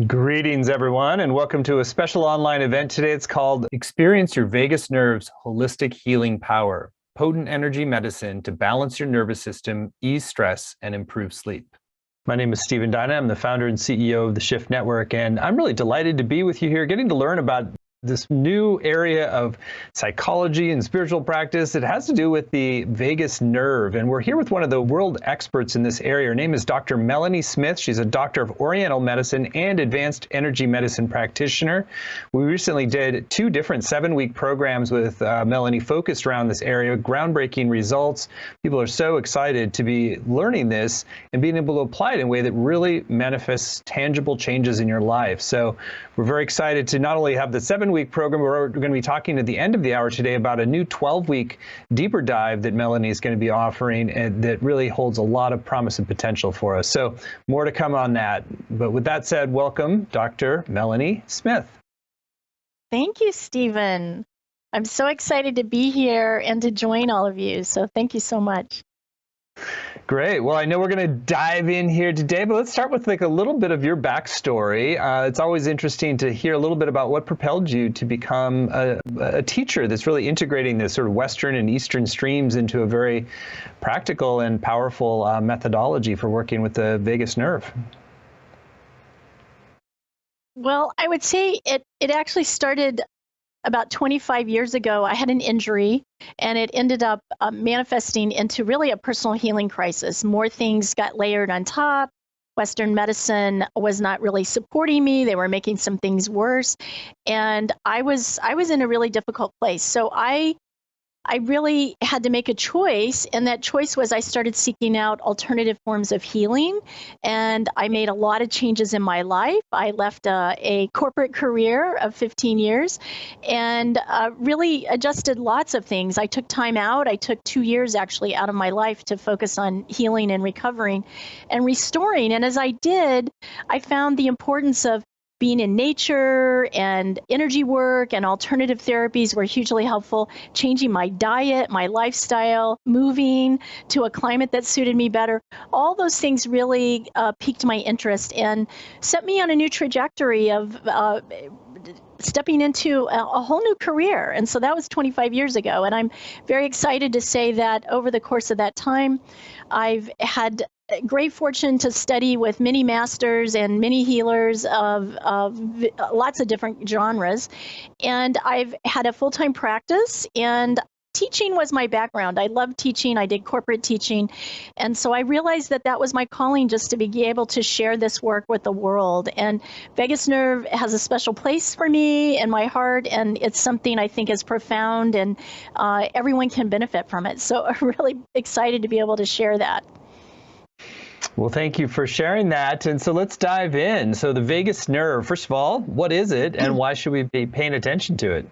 Greetings, everyone, and welcome to a special online event today. It's called Experience Your Vagus Nerve's Holistic Healing Power, Potent Energy Medicine to Balance Your Nervous System, Ease Stress, and Improve Sleep. My name is Dinan. I'm the founder and CEO of the Shift Network, and I'm really delighted to be with you here, getting to learn about this new area of psychology and spiritual practice. It has to do with the vagus nerve. And we're here with one of the world experts in this area. Her name is Dr. Melanie Smith. She's a doctor of Oriental medicine and advanced energy medicine practitioner. We recently did 2 different 7-week programs with Melanie focused around this area, groundbreaking results. People are so excited to be learning this and being able to apply it in a way that really manifests tangible changes in your life. So we're very excited to not only have the 7-week program, we're going to be talking at the end of the hour today about a new 12-week deeper dive that Melanie is going to be offering, and that really holds a lot of promise and potential for us. So more to come on that. But with that said, welcome, Dr. Melanie Smith. Thank you, Stephen. I'm so excited to be here and to join all of you. So thank you so much. Great. Well, I know we're going to dive in here today, but let's start with a little bit of your backstory. It's always interesting to hear a little bit about what propelled you to become a teacher that's really integrating this sort of Western and Eastern streams into a very practical and powerful methodology for working with the vagus nerve. Well, I would say it actually started about 25 years ago. I had an injury, and it ended up manifesting into really a personal healing crisis. More things got layered on top. Western medicine was not really supporting me. They were making some things worse. And I was in a really difficult place. So I really had to make a choice, and that choice was I started seeking out alternative forms of healing, and I made a lot of changes in my life. I left a corporate career of 15 years and really adjusted lots of things. I took time out. I took 2 years actually out of my life to focus on healing and recovering and restoring. And as I did, I found the importance of being in nature and energy work and alternative therapies were hugely helpful. Changing my diet, my lifestyle, moving to a climate that suited me better. All those things really piqued my interest and set me on a new trajectory of stepping into a whole new career. And so that was 25 years ago. And I'm very excited to say that over the course of that time, I've had great fortune to study with many masters and many healers of lots of different genres. And I've had a full-time practice, and teaching was my background. I loved teaching. I did corporate teaching. And so I realized that that was my calling, just to be able to share this work with the world. And vagus nerve has a special place for me in my heart, and it's something I think is profound, and everyone can benefit from it. So I'm really excited to be able to share that. Well, thank you for sharing that. And so let's dive in. So the vagus nerve, first of all, what is it, and why should we be paying attention to it?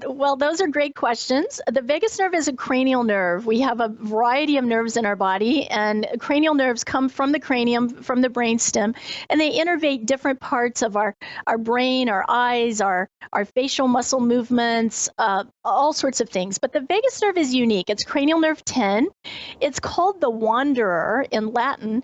Well, those are great questions. The vagus nerve is a cranial nerve. We have a variety of nerves in our body, and cranial nerves come from the cranium, from the brainstem, and they innervate different parts of our brain, our eyes, our facial muscle movements, all sorts of things. But the vagus nerve is unique. It's cranial nerve 10. It's called the wanderer in Latin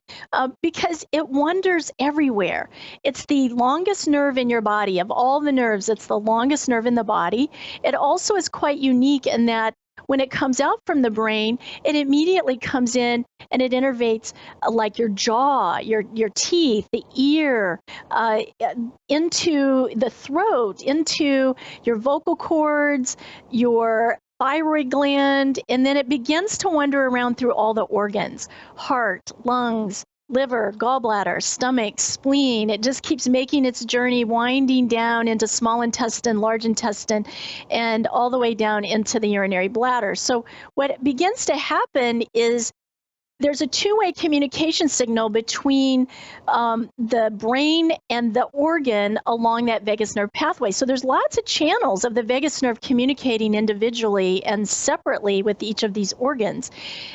because it wanders everywhere. It's the longest nerve in your body. Of all the nerves, it's the longest nerve in the body. It also is quite unique in that when it comes out from the brain, it immediately comes in and it innervates like your jaw, your teeth, the ear, into the throat, into your vocal cords, your thyroid gland, and then it begins to wander around through all the organs: heart, lungs, liver, gallbladder, stomach, spleen. It just keeps making its journey, winding down into small intestine, large intestine, and all the way down into the urinary bladder. So what begins to happen is there's a two-way communication signal between the brain and the organ along that vagus nerve pathway. So there's lots of channels of the vagus nerve communicating individually and separately with each of these organs.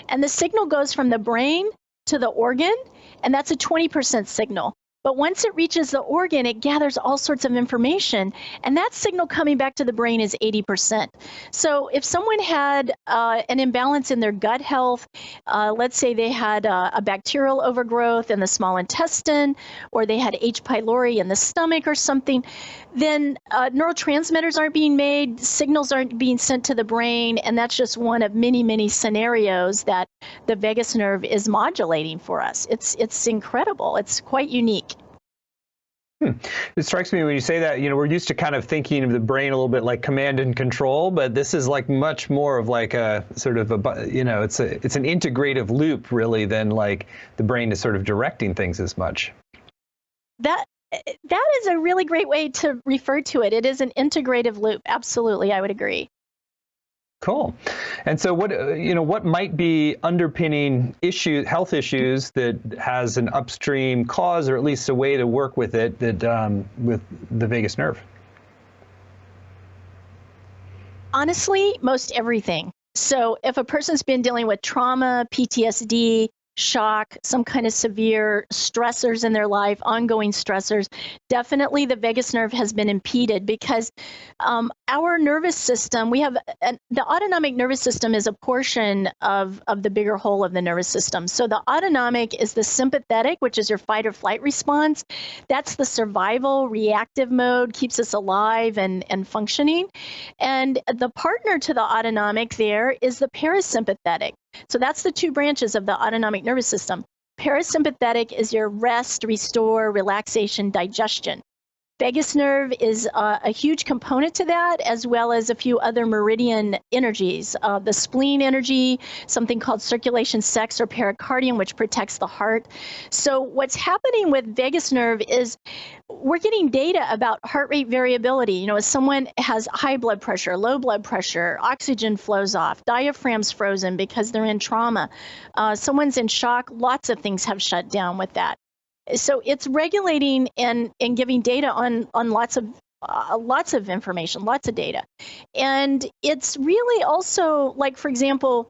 And the signal goes from the brain to the organ, and that's a 20% signal. But once it reaches the organ, it gathers all sorts of information. And that signal coming back to the brain is 80%. So if someone had an imbalance in their gut health, let's say they had a bacterial overgrowth in the small intestine, or they had H. pylori in the stomach or something, then neurotransmitters aren't being made, signals aren't being sent to the brain, and that's just one of many, many scenarios that the vagus nerve is modulating for us. It's incredible. It's quite unique. It strikes me when you say that, we're used to kind of thinking of the brain a little bit like command and control, but this is like much more of like a sort of it's an integrative loop really than like the brain is sort of directing things as much. That is a really great way to refer to it. It is an integrative loop. Absolutely, I would agree. Cool. And so what might be underpinning health issues that has an upstream cause, or at least a way to work with it, with the vagus nerve? Honestly, most everything. So if a person's been dealing with trauma, PTSD, shock, some kind of severe stressors in their life, ongoing stressors, definitely the vagus nerve has been impeded because our nervous system, the autonomic nervous system is a portion of the bigger whole of the nervous system. So the autonomic is the sympathetic, which is your fight or flight response. That's the survival, reactive mode, keeps us alive and functioning. And the partner to the autonomic there is the parasympathetic. So that's the two branches of the autonomic nervous system. Parasympathetic is your rest, restore, relaxation, digestion. Vagus nerve is a huge component to that, as well as a few other meridian energies. The spleen energy, something called circulation sex or pericardium, which protects the heart. So what's happening with vagus nerve is we're getting data about heart rate variability. As someone has high blood pressure, low blood pressure, oxygen flows off, diaphragm's frozen because they're in trauma. Someone's in shock, lots of things have shut down with that. So it's regulating and giving data on lots of information, lots of data. And it's really also, like, for example,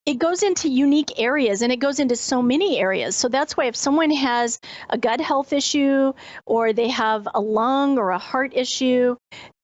it goes into unique areas, and it goes into so many areas. So that's why if someone has a gut health issue, or they have a lung or a heart issue,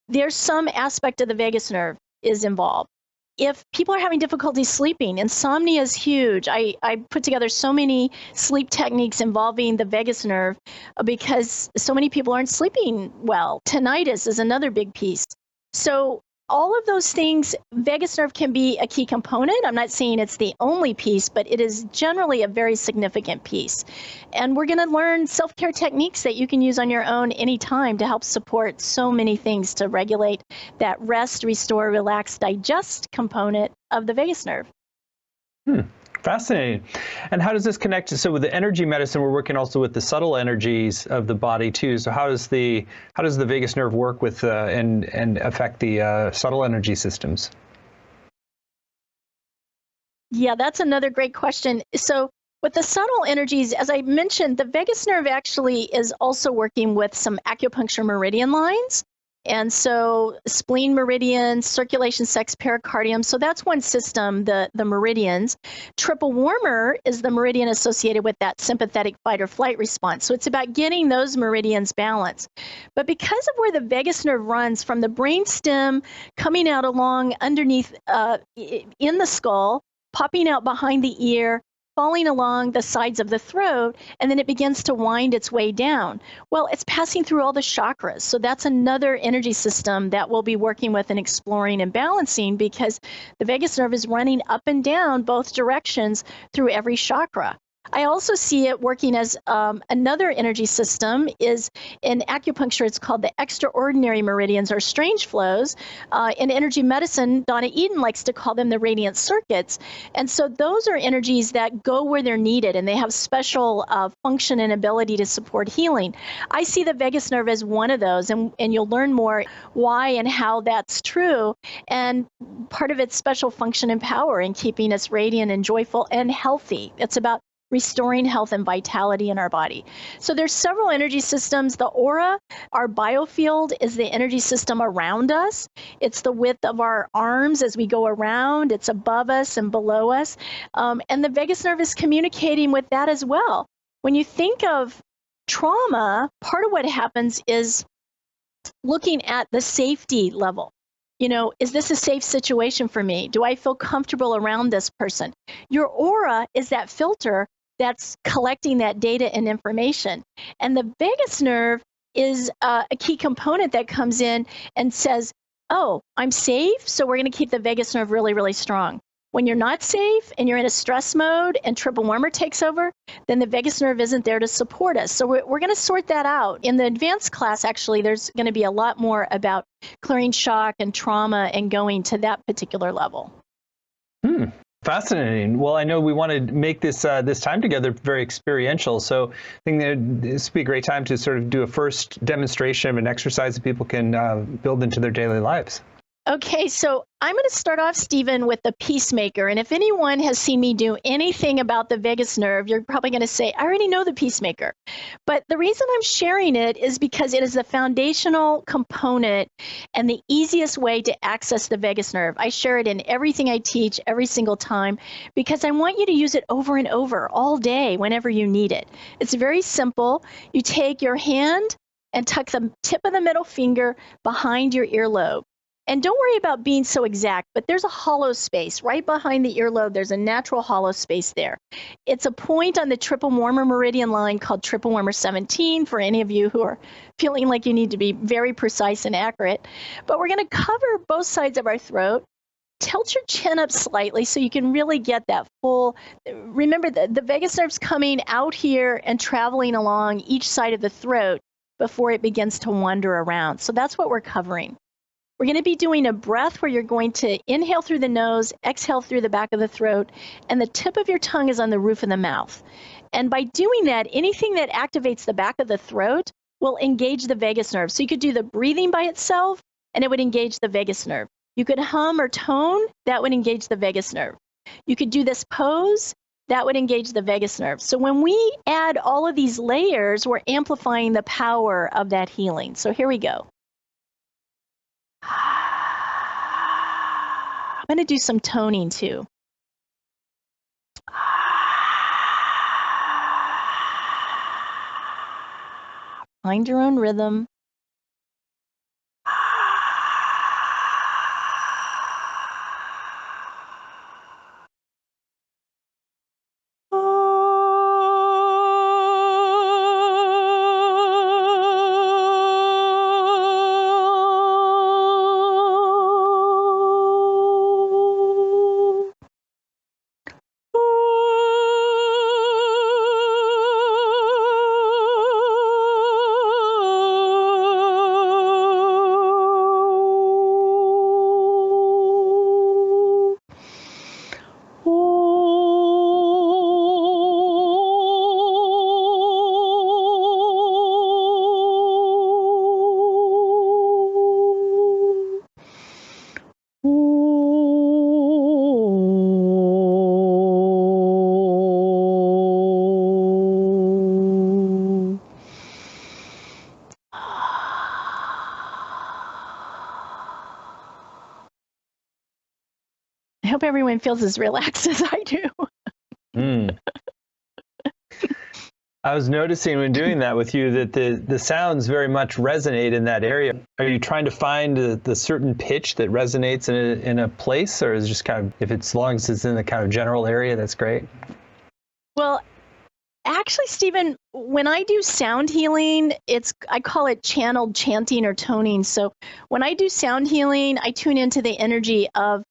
there's some aspect of the vagus nerve is involved. If people are having difficulty sleeping, insomnia is huge. I put together so many sleep techniques involving the vagus nerve because so many people aren't sleeping well. Tinnitus is another big piece. So all of those things, vagus nerve can be a key component. I'm not saying it's the only piece, but it is generally a very significant piece. And we're going to learn self-care techniques that you can use on your own anytime to help support so many things to regulate that rest, restore, relax, digest component of the vagus nerve. Fascinating. And how does this connect? So with the energy medicine, we're working also with the subtle energies of the body too. So how does the vagus nerve work with and affect the subtle energy systems? Yeah, that's another great question. So with the subtle energies, as I mentioned, the vagus nerve actually is also working with some acupuncture meridian lines. And so spleen meridian, circulation sex, pericardium. So that's one system, the meridians. Triple warmer is the meridian associated with that sympathetic fight or flight response. So it's about getting those meridians balanced. But because of where the vagus nerve runs from the brain stem, coming out along underneath in the skull, popping out behind the ear, falling along the sides of the throat, and then it begins to wind its way down. Well, it's passing through all the chakras. So that's another energy system that we'll be working with and exploring and balancing, because the vagus nerve is running up and down both directions through every chakra. I also see it working as another energy system is in acupuncture. It's called the extraordinary meridians or strange flows. In energy medicine, Donna Eden likes to call them the radiant circuits. And so those are energies that go where they're needed, and they have special function and ability to support healing. I see the vagus nerve as one of those, and you'll learn more why and how that's true. And part of its special function and power in keeping us radiant and joyful and healthy. It's about restoring health and vitality in our body. So there's several energy systems. The aura, our biofield, is the energy system around us. It's the width of our arms as we go around. It's above us and below us. And the vagus nerve is communicating with that as well. When you think of trauma, part of what happens is looking at the safety level. Is this a safe situation for me? Do I feel comfortable around this person? Your aura is that filter that's collecting that data and information. And the vagus nerve is a key component that comes in and says, oh, I'm safe, so we're going to keep the vagus nerve really, really strong. When you're not safe and you're in a stress mode and triple warmer takes over, then the vagus nerve isn't there to support us. So we're going to sort that out. In the advanced class, actually, there's going to be a lot more about clearing shock and trauma and going to that particular level. Fascinating. Well, I know we want to make this time together very experiential. So I think that this would be a great time to sort of do a first demonstration of an exercise that people can build into their daily lives. Okay, so I'm going to start off, Stephen, with the peacemaker. And if anyone has seen me do anything about the vagus nerve, you're probably going to say, I already know the peacemaker. But the reason I'm sharing it is because it is the foundational component and the easiest way to access the vagus nerve. I share it in everything I teach every single time because I want you to use it over and over all day whenever you need it. It's very simple. You take your hand and tuck the tip of the middle finger behind your earlobe. And don't worry about being so exact, but there's a hollow space right behind the earlobe. There's a natural hollow space there. It's a point on the triple warmer meridian line called triple warmer 17 for any of you who are feeling like you need to be very precise and accurate. But we're going to cover both sides of our throat. Tilt your chin up slightly so you can really get that full. Remember, the vagus nerve's coming out here and traveling along each side of the throat before it begins to wander around. So that's what we're covering. We're going to be doing a breath where you're going to inhale through the nose, exhale through the back of the throat, and the tip of your tongue is on the roof of the mouth. And by doing that, anything that activates the back of the throat will engage the vagus nerve. So you could do the breathing by itself, and it would engage the vagus nerve. You could hum or tone, that would engage the vagus nerve. You could do this pose, that would engage the vagus nerve. So when we add all of these layers, we're amplifying the power of that healing. So here we go. I'm going to do some toning too. Find your own rhythm. I hope everyone feels as relaxed as I do. I was noticing when doing that with you that the sounds very much resonate in that area. Are you trying to find the certain pitch that resonates in a place, or is it just kind of, if it's, as long as it's in the kind of general area, that's great? Well, actually, Stephen, when I do sound healing, I call it channeled chanting or toning. So when I do sound healing, I tune into the energy of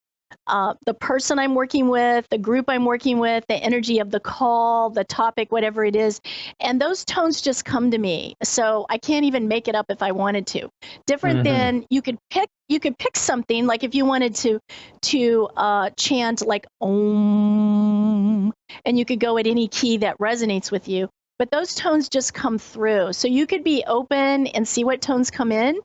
the person I'm working with, the group I'm working with, the energy of the call, the topic, whatever it is. And those tones just come to me. So I can't even make it up if I wanted to. Different than you could pick something, like if you wanted to chant like Om, and you could go at any key that resonates with you. But those tones just come through. So you could be open and see what tones come in.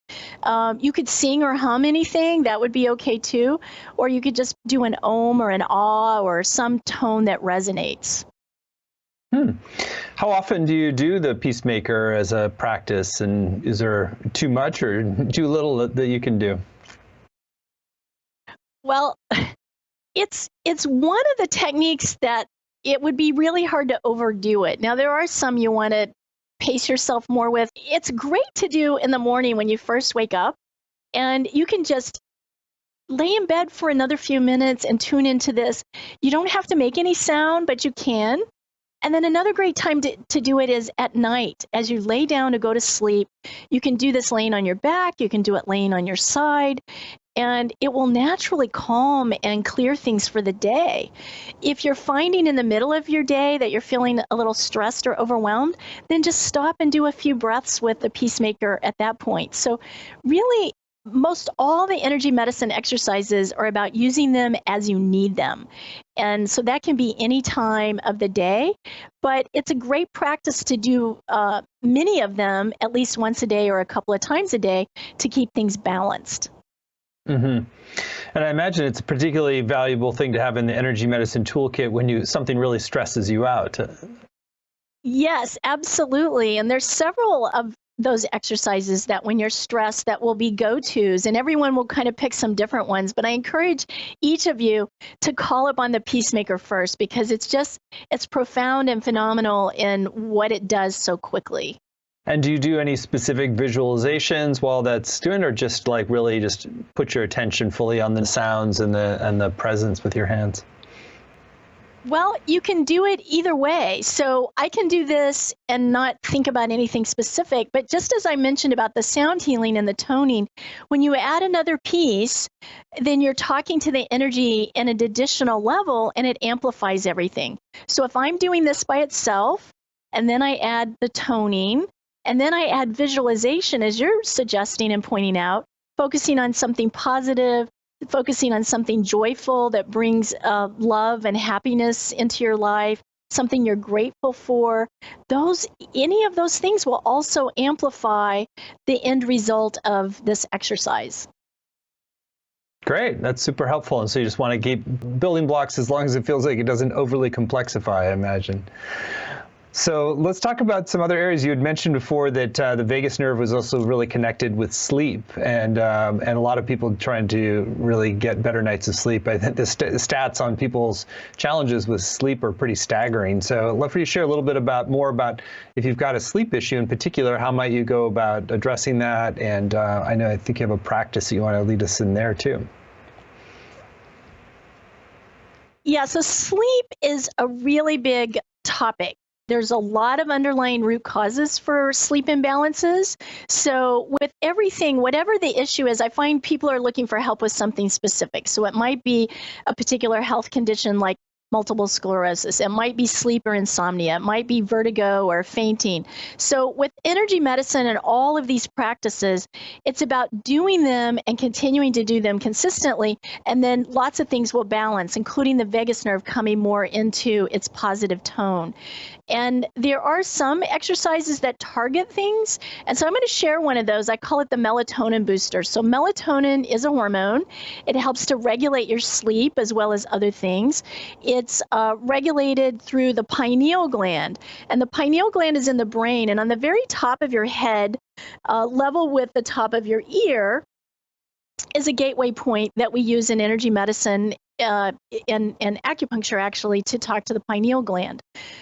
You could sing or hum anything. That would be okay too. Or you could just do an Om or an Ah or some tone that resonates. How often do you do the peacemaker as a practice? And is there too much or too little that you can do? Well, it's one of the techniques that it would be really hard to overdo it. Now, there are some you want to pace yourself more with. It's great to do in the morning when you first wake up, and you can just lay in bed for another few minutes and tune into this. You don't have to make any sound, but you can. And then another great time to do it is at night. As you lay down to go to sleep, you can do this laying on your back, you can do it laying on your side, and it will naturally calm and clear things for the day. If you're finding in the middle of your day that you're feeling a little stressed or overwhelmed, then just stop and do a few breaths with the peacemaker at that point. So really, most all the energy medicine exercises are about using them as you need them. And so that can be any time of the day, but it's a great practice to do many of them at least once a day or a couple of times a day to keep things balanced. Mm-hmm. And I imagine it's a particularly valuable thing to have in the energy medicine toolkit when something really stresses you out. Yes, absolutely. And there's several of those exercises that when you're stressed that will be go-tos, and everyone will kind of pick some different ones, but I encourage each of you to call upon the peacemaker first, because it's profound and phenomenal in what it does so quickly. And do you do any specific visualizations while that's doing, or just like really just put your attention fully on the sounds and the presence with your hands? Well, you can do it either way. So I can do this and not think about anything specific, but just as I mentioned about the sound healing and the toning, when you add another piece, then you're talking to the energy in an additional level and it amplifies everything. So if I'm doing this by itself, and then I add the toning, and then I add visualization, as you're suggesting and pointing out, focusing on something positive, focusing on something joyful that brings love and happiness into your life, something you're grateful for, any of those things will also amplify the end result of this exercise. Great, that's super helpful. And so you just want to keep building blocks as long as it feels like it doesn't overly complexify, I imagine. So let's talk about some other areas. You had mentioned before that the vagus nerve was also really connected with sleep, and a lot of people trying to really get better nights of sleep. I think the stats on people's challenges with sleep are pretty staggering. So I'd love for you to share a little bit more about if you've got a sleep issue in particular, how might you go about addressing that? And I think you have a practice that you want to lead us in there too. Yeah, so sleep is a really big topic. There's a lot of underlying root causes for sleep imbalances. So with everything, whatever the issue is, I find people are looking for help with something specific. So it might be a particular health condition like multiple sclerosis. It might be sleep or insomnia. It might be vertigo or fainting. So with energy medicine and all of these practices, it's about doing them and continuing to do them consistently. And then lots of things will balance, including the vagus nerve coming more into its positive tone. And there are some exercises that target things. And so I'm going to share one of those. I call it the melatonin booster. So melatonin is a hormone. It helps to regulate your sleep as well as other things. It's regulated through the pineal gland. And the pineal gland is in the brain. And on the very top of your head, level with the top of your ear, is a gateway point that we use in energy medicine and acupuncture, actually, to talk to the pineal gland.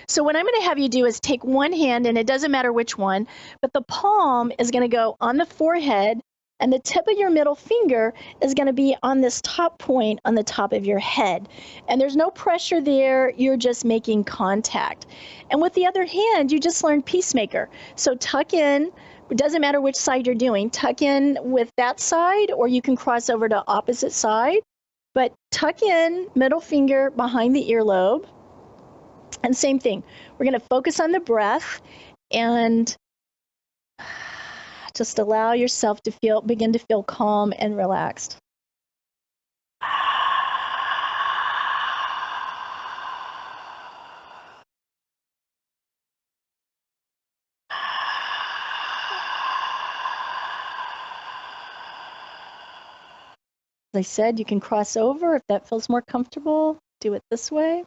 So what I'm going to have you do is take one hand, and it doesn't matter which one, but the palm is going to go on the forehead, and the tip of your middle finger is going to be on this top point on the top of your head. And there's no pressure there. You're just making contact. And with the other hand, you just learned peacemaker. So tuck in. It doesn't matter which side you're doing. Tuck in with that side, or you can cross over to opposite side. But tuck in, middle finger behind the earlobe. And same thing. We're going to focus on the breath and just allow yourself to begin to feel calm and relaxed. As I said, you can cross over if that feels more comfortable. Do it this way.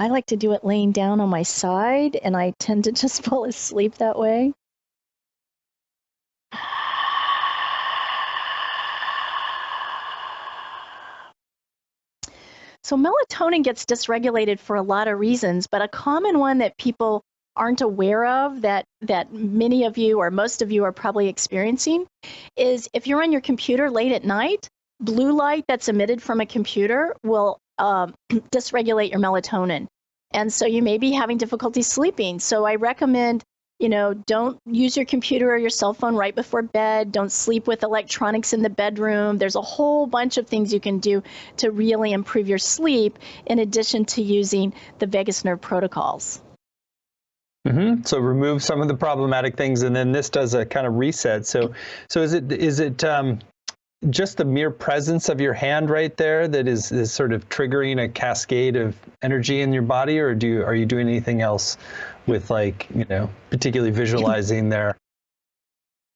I like to do it laying down on my side, and I tend to just fall asleep that way. So melatonin gets dysregulated for a lot of reasons, but a common one that people aren't aware of that many of you or most of you are probably experiencing is if you're on your computer late at night, blue light that's emitted from a computer will dysregulate your melatonin. And so you may be having difficulty sleeping. So I recommend, don't use your computer or your cell phone right before bed. Don't sleep with electronics in the bedroom. There's a whole bunch of things you can do to really improve your sleep in addition to using the vagus nerve protocols. Mm-hmm. So remove some of the problematic things, and then this does a kind of reset. So is it just the mere presence of your hand right there that is sort of triggering a cascade of energy in your body, or are you doing anything else with, like, particularly visualizing there?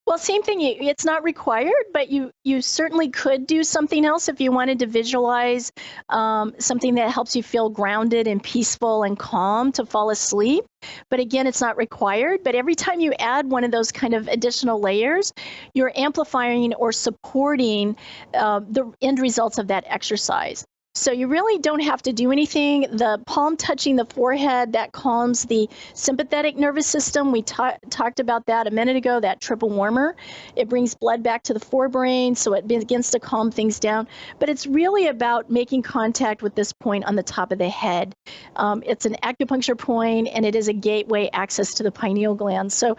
Well, same thing. It's not required, but you certainly could do something else if you wanted to visualize something that helps you feel grounded and peaceful and calm to fall asleep. But again, it's not required. But every time you add one of those kind of additional layers, you're amplifying or supporting the end results of that exercise. So you really don't have to do anything. The palm touching the forehead, that calms the sympathetic nervous system. We talked about that a minute ago, that triple warmer. It brings blood back to the forebrain, so it begins to calm things down. But it's really about making contact with this point on the top of the head. It's an acupuncture point, and it is a gateway access to the pineal gland. So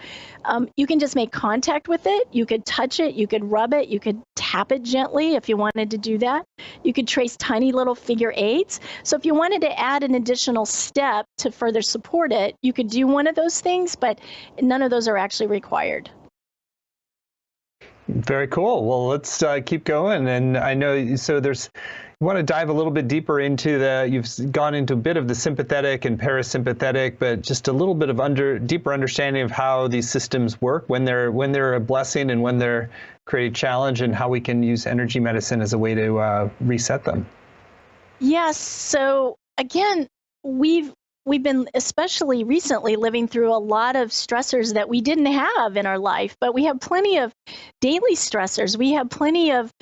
you can just make contact with it. You could touch it. You could rub it. You could tap it gently if you wanted to do that. You could trace tiny little figure eights. So if you wanted to add an additional step to further support it, you could do one of those things, but none of those are actually required. Very cool. Well, let's keep going. And I know, so you want to dive a little bit deeper into you've gone into a bit of the sympathetic and parasympathetic, but just a little bit of deeper understanding of how these systems work, when they're a blessing and when they're create a challenge, and how we can use energy medicine as a way to reset them. Yes. So again, we've been especially recently living through a lot of stressors that we didn't have in our life, but we have plenty of daily stressors. We have plenty of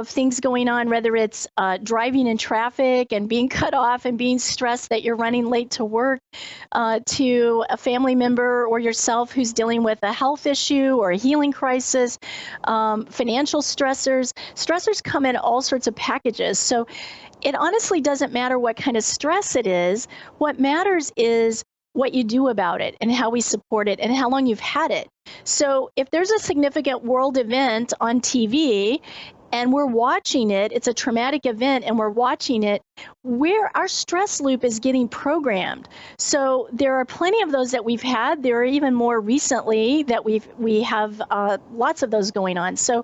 things going on, whether it's driving in traffic and being cut off and being stressed that you're running late to work, to a family member or yourself who's dealing with a health issue or a healing crisis, financial stressors. Stressors come in all sorts of packages. So it honestly doesn't matter what kind of stress it is. What matters is what you do about it and how we support it and how long you've had it. So if there's a significant world event on TV and we're watching it, it's a traumatic event and we're watching it, where our stress loop is getting programmed. So there are plenty of those that we've had. There are even more recently that we have lots of those going on. So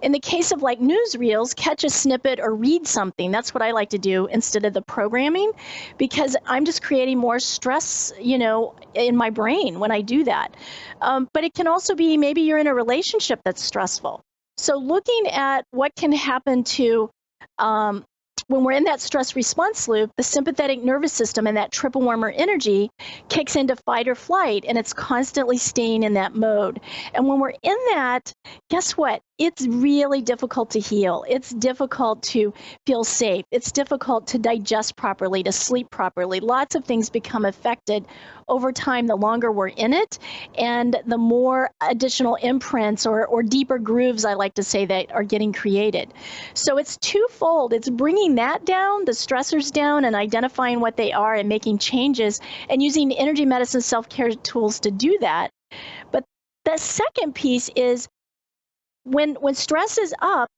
in the case of like newsreels, catch a snippet or read something. That's what I like to do instead of the programming, because I'm just creating more stress, in my brain when I do that. But it can also be maybe you're in a relationship that's stressful. So looking at what can happen to when we're in that stress response loop, the sympathetic nervous system and that triple warmer energy kicks into fight or flight, and it's constantly staying in that mode. And when we're in that, guess what? It's really difficult to heal. It's difficult to feel safe. It's difficult to digest properly, to sleep properly. Lots of things become affected over time the longer we're in it, and the more additional imprints or deeper grooves, I like to say, that are getting created. So it's twofold. It's bringing that down, the stressors down, and identifying what they are and making changes and using energy medicine self-care tools to do that. But the second piece is when stress is up,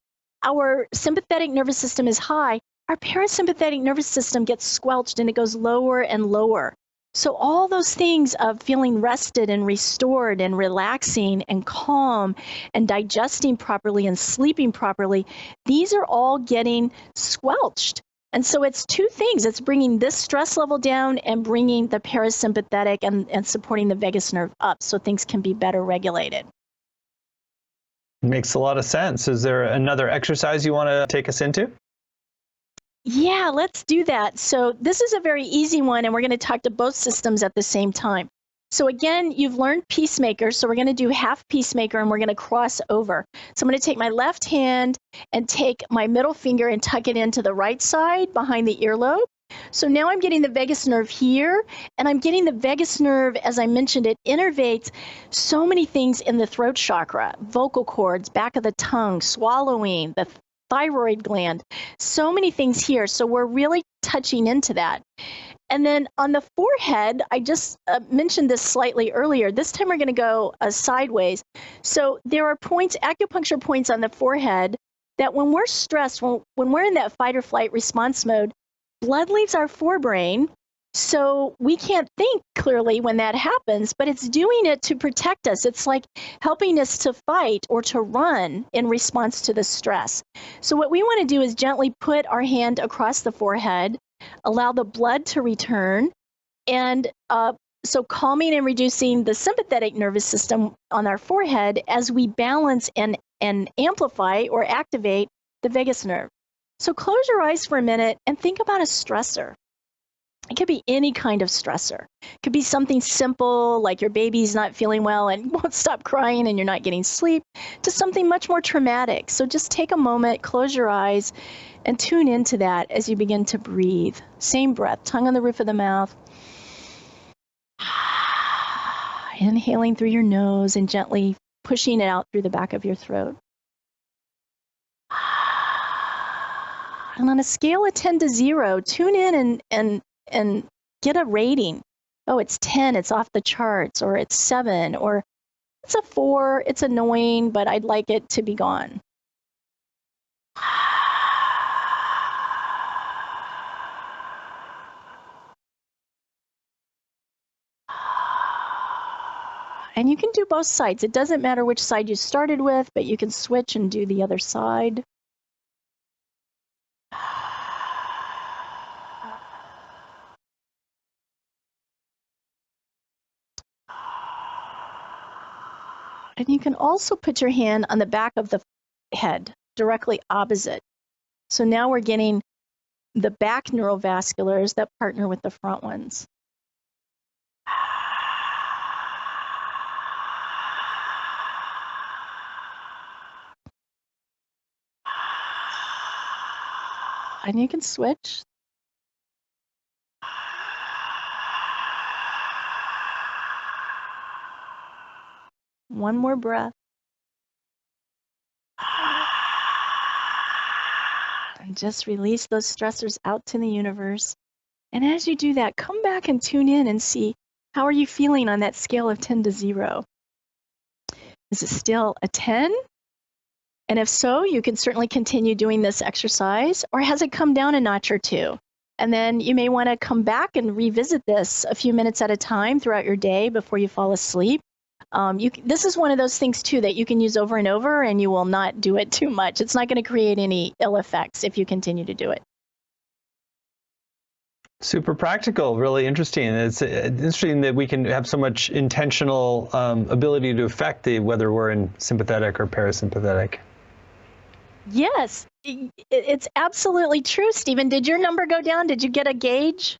our sympathetic nervous system is high, our parasympathetic nervous system gets squelched and it goes lower and lower. So all those things of feeling rested and restored and relaxing and calm and digesting properly and sleeping properly, these are all getting squelched. And so it's two things. It's bringing this stress level down and bringing the parasympathetic and supporting the vagus nerve up so things can be better regulated. Makes a lot of sense. Is there another exercise you want to take us into? Yeah, let's do that. So this is a very easy one, and we're going to talk to both systems at the same time. So again, you've learned peacemaker, so we're going to do half peacemaker and we're going to cross over. So I'm going to take my left hand and take my middle finger and tuck it into the right side behind the earlobe. So now I'm getting the vagus nerve here, and I'm getting the vagus nerve, as I mentioned, it innervates so many things in the throat chakra, vocal cords, back of the tongue, swallowing, the thyroid gland, so many things here. So we're really touching into that. And then on the forehead, I just mentioned this slightly earlier. This time we're going to go sideways. So there are points, acupuncture points on the forehead that when we're stressed, when we're in that fight or flight response mode, blood leaves our forebrain. So we can't think clearly when that happens, but it's doing it to protect us. It's like helping us to fight or to run in response to the stress. So what we want to do is gently put our hand across the forehead, allow the blood to return, and so calming and reducing the sympathetic nervous system on our forehead as we balance and amplify or activate the vagus nerve. So close your eyes for a minute and think about a stressor. It could be any kind of stressor. It could be something simple like your baby's not feeling well and won't stop crying and you're not getting sleep, to something much more traumatic. So just take a moment, close your eyes, and tune into that as you begin to breathe. Same breath, tongue on the roof of the mouth. Inhaling through your nose and gently pushing it out through the back of your throat. And on a scale of 10 to 0, tune in and get a rating. Oh, it's 10, it's off the charts, or it's 7, or it's a 4, it's annoying, but I'd like it to be gone. And you can do both sides. It doesn't matter which side you started with, but you can switch and do the other side. And you can also put your hand on the back of the head, directly opposite. So now we're getting the back neurovasculars that partner with the front ones. And you can switch. One more breath. And just release those stressors out to the universe. And as you do that, come back and tune in and see, how are you feeling on that scale of 10 to 0? Is it still a 10? And if so, you can certainly continue doing this exercise, or has it come down a notch or two? And then you may want to come back and revisit this a few minutes at a time throughout your day before you fall asleep. This is one of those things, too, that you can use over and over, and you will not do it too much. It's not going to create any ill effects if you continue to do it. Super practical, really interesting. It's interesting that we can have so much intentional ability to affect whether we're in sympathetic or parasympathetic. Yes, it's absolutely true, Stephen. Did your number go down? Did you get a gauge?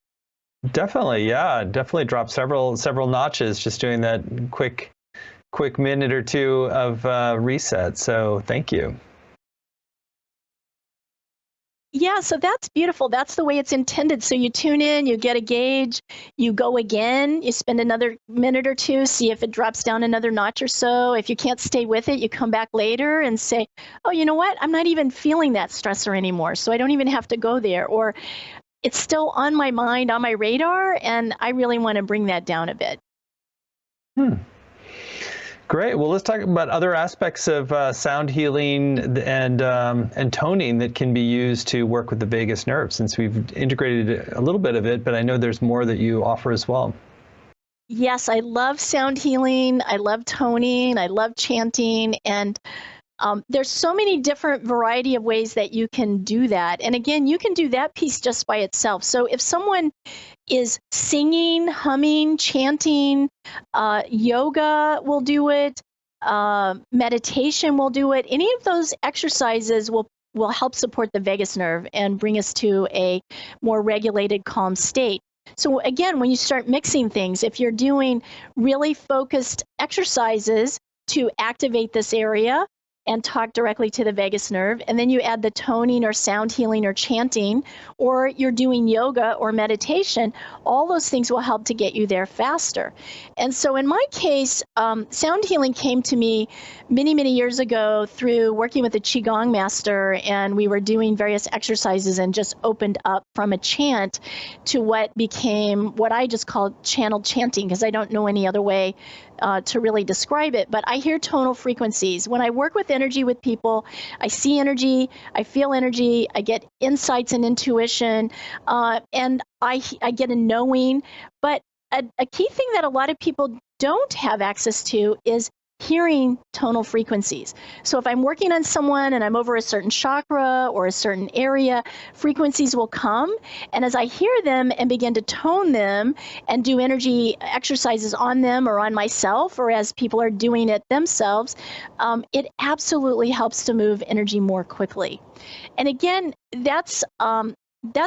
Definitely, yeah. Definitely dropped several notches just doing that quick minute or two of reset. So thank you. Yeah, so that's beautiful. That's the way it's intended. So you tune in, you get a gauge, you go again, you spend another minute or two, see if it drops down another notch or so. If you can't stay with it, you come back later and say, oh, you know what? I'm not even feeling that stressor anymore, so I don't even have to go there. Or it's still on my mind, on my radar, and I really want to bring that down a bit. Great. Well, let's talk about other aspects of sound healing and toning that can be used to work with the vagus nerve, since we've integrated a little bit of it, but I know there's more that you offer as well. Yes, I love sound healing. I love toning. I love chanting. And there's so many different variety of ways that you can do that. And again, you can do that piece just by itself. So if someone is singing, humming, chanting, yoga will do it, meditation will do it. Any of those exercises will help support the vagus nerve and bring us to a more regulated, calm state. So again, when you start mixing things, if you're doing really focused exercises to activate this area and talk directly to the vagus nerve, and then you add the toning or sound healing or chanting, or you're doing yoga or meditation, all those things will help to get you there faster. And so in my case, sound healing came to me many, many years ago through working with a Qigong master, and we were doing various exercises and just opened up from a chant to what became what I just call channeled chanting, because I don't know any other way to really describe it, but I hear tonal frequencies. When I work with energy with people, I see energy, I feel energy, I get insights and intuition, and I get a knowing. But a key thing that a lot of people don't have access to is hearing tonal frequencies. So if I'm working on someone and I'm over a certain chakra or a certain area, frequencies will come. And as I hear them and begin to tone them and do energy exercises on them or on myself, or as people are doing it themselves, it absolutely helps to move energy more quickly. And again, that's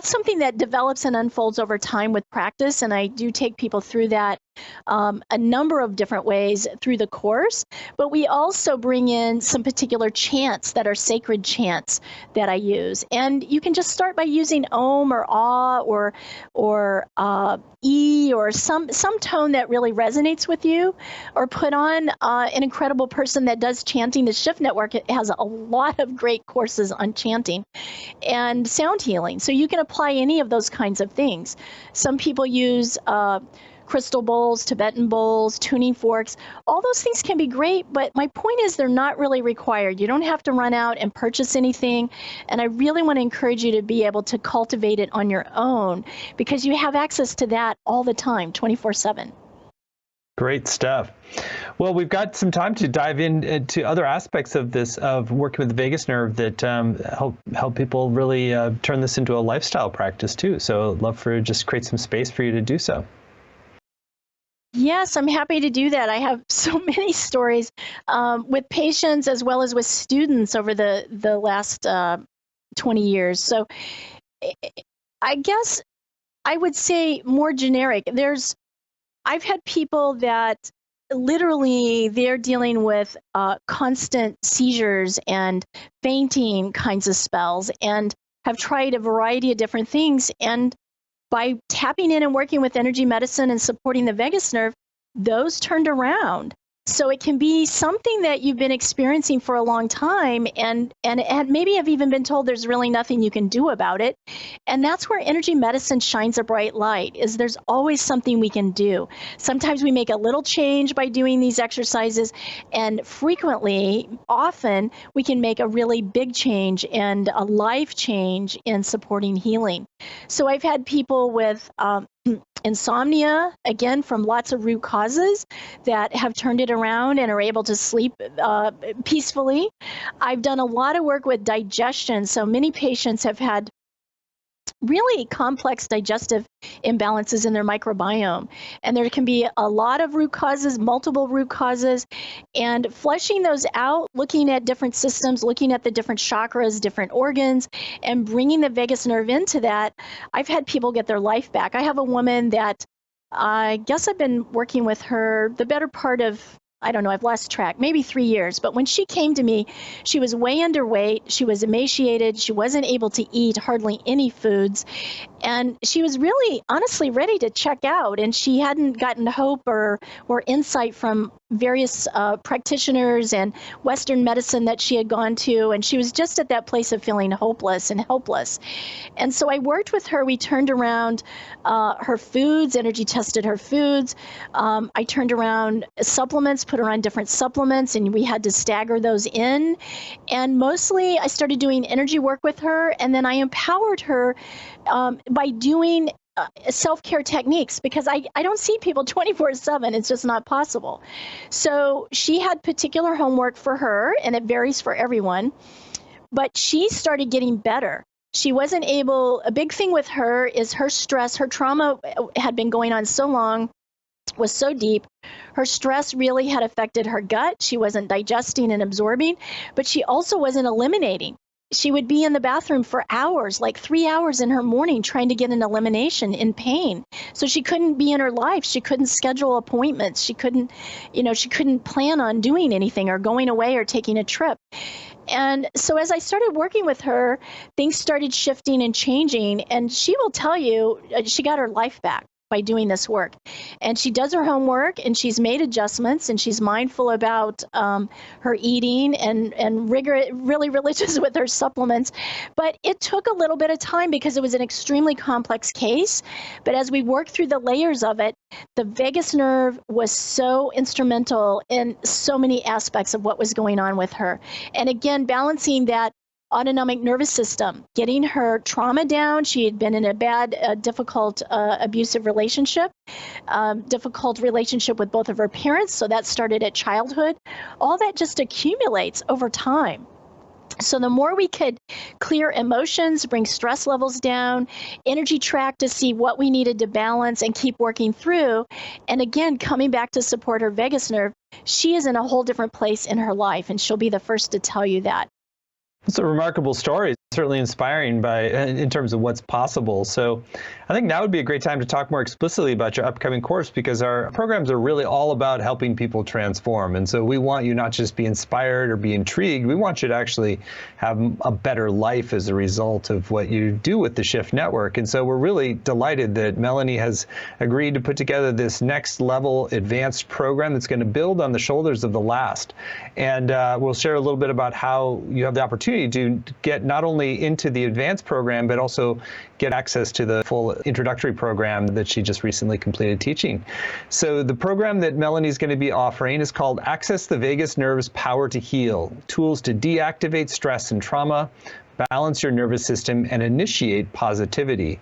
something that develops and unfolds over time with practice, and I do take people through that a number of different ways through the course, but we also bring in some particular chants that are sacred chants that I use. And you can just start by using Om or Ah or E or some tone that really resonates with you, or put on an incredible person that does chanting. The Shift Network has a lot of great courses on chanting and sound healing. So you can apply any of those kinds of things. Some people use crystal bowls, Tibetan bowls, tuning forks. All those things can be great, but my point is they're not really required. You don't have to run out and purchase anything. And I really want to encourage you to be able to cultivate it on your own, because you have access to that all the time, 24/7. Great stuff. Well, we've got some time to dive into other aspects of this, of working with the vagus nerve, that help people really turn this into a lifestyle practice too. So I'd love for just create some space for you to do so. Yes, I'm happy to do that. I have so many stories with patients as well as with students over the last 20 years. So I guess I would say more generic. I've had people that literally they're dealing with constant seizures and fainting kinds of spells, and have tried a variety of different things. And by tapping in and working with energy medicine and supporting the vagus nerve, those turned around. So it can be something that you've been experiencing for a long time, and maybe have even been told there's really nothing you can do about it. And that's where energy medicine shines a bright light, is there's always something we can do. Sometimes we make a little change by doing these exercises, and often, we can make a really big change and a life change in supporting healing. So I've had people with insomnia, again, from lots of root causes, that have turned it around and are able to sleep peacefully. I've done a lot of work with digestion. So many patients have had really complex digestive imbalances in their microbiome. And there can be a lot of root causes, multiple root causes, and fleshing those out, looking at different systems, looking at the different chakras, different organs, and bringing the vagus nerve into that. I've had people get their life back. I have a woman that I guess I've been working with her the better part of, I don't know, I've lost track, maybe 3 years. But when she came to me, she was way underweight. She was emaciated. She wasn't able to eat hardly any foods. And she was really, honestly, ready to check out. And she hadn't gotten hope or insight from various practitioners and Western medicine that she had gone to. And she was just at that place of feeling hopeless and helpless. And so I worked with her. We turned around her foods, energy tested her foods. I turned around supplements, put her on different supplements, and we had to stagger those in. And mostly I started doing energy work with her, and then I empowered her by doing self-care techniques, because I don't see people 24/7. It's just not possible. So she had particular homework for her, and it varies for everyone, but she started getting better. She wasn't able, a big thing with her is her stress, her trauma had been going on so long, was so deep. Her stress really had affected her gut. She wasn't digesting and absorbing, but she also wasn't eliminating. she would be in the bathroom for hours, like 3 hours in her morning, trying to get an elimination in pain. So she couldn't be in her life. She couldn't schedule appointments. She couldn't plan on doing anything or going away or taking a trip. And so as I started working with her, things started shifting and changing. And she will tell you, she got her life back by doing this work. And she does her homework, and she's made adjustments, and she's mindful about her eating and really religious with her supplements. But it took a little bit of time because it was an extremely complex case. But as we worked through the layers of it, the vagus nerve was so instrumental in so many aspects of what was going on with her. And again, balancing that autonomic nervous system, getting her trauma down. She had been in a bad, difficult, abusive relationship, difficult relationship with both of her parents. So that started at childhood. All that just accumulates over time. So the more we could clear emotions, bring stress levels down, energy track to see what we needed to balance and keep working through, and again, coming back to support her vagus nerve, she is in a whole different place in her life, and she'll be the first to tell you that. It's a remarkable story, certainly inspiring in terms of what's possible. So I think now would be a great time to talk more explicitly about your upcoming course, because our programs are really all about helping people transform. And so we want you not just be inspired or be intrigued, we want you to actually have a better life as a result of what you do with the Shift Network. And so we're really delighted that Melanie has agreed to put together this next level advanced program that's going to build on the shoulders of the last. And we'll share a little bit about how you have the opportunity to get not only into the advanced program, but also get access to the full introductory program that she just recently completed teaching. So the program that Melanie's going to be offering is called Access the Vagus Nerve's Power to Heal, Tools to Deactivate Stress and Trauma, Balance Your Nervous System, and Initiate Positivity.